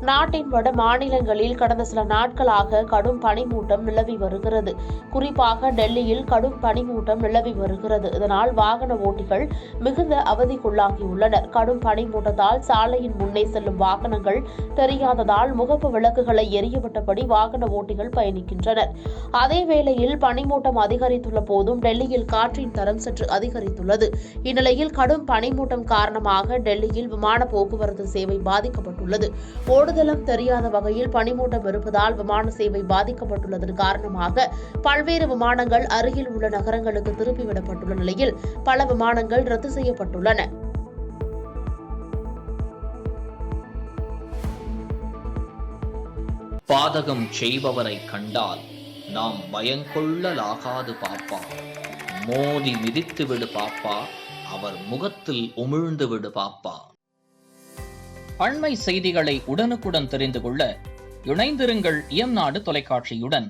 நாட்டின் வட மாநிலங்களில் கடந்த சில நாட்களாக கடும் பனிமூட்டம் நிலவி வருகிறது. குறிப்பாக டெல்லியில் கடும் பனிமூட்டம் நிலவி வருகிறது. இதனால் வாகன ஓட்டிகள் மிகுந்த அவதிக்குள்ளாகியுள்ளனர். கடும் பனிமூட்டத்தால் சாலையின் முன்னே செல்லும் வாகனங்கள் தெரியாததால் முகப்பு விளக்குகளை எரியவிட்டபடி வாகன ஓட்டிகள் பயணிக்கின்றனர். அதேவேளையில் பனிமூட்டம் அதிகரித்துள்ள போதும் டெல்லியில் காற்றின் தரம் சற்று அதிகரித்துள்ளது. இந்நிலையில் கடும் பனிமூட்டம் காரணமாக டெல்லியில் விமான போக்குவரத்து சேவை பாதிக்கப்பட்டுள்ளது. ஓடுதளம் தெரியாத வகையில் பனிமூட்டம் இருப்பதால் விமான சேவை பாதிக்கப்பட்டுள்ளதன் காரணமாக பல்வேறு விமானங்கள் அருகில் உள்ள நகரங்களுக்கு திருப்பிவிடப்பட்டுள்ள நிலையில் பல விமானங்கள் ரத்து செய்யப்பட்டுள்ளன. பாதகம் செய்பவரை கண்டால் நாம் பயங்கொள்ளலாகாது பாப்பா. மோதி மிதித்து விடு பாப்பா, அவர் முகத்தில் உமிழ்ந்து விடு பாப்பா. அண்மை செய்திகளை உடனுக்குடன் தெரிந்து கொள்ள இணைந்திருங்கள் இயம்நாடு தொலைக்காட்சியுடன்.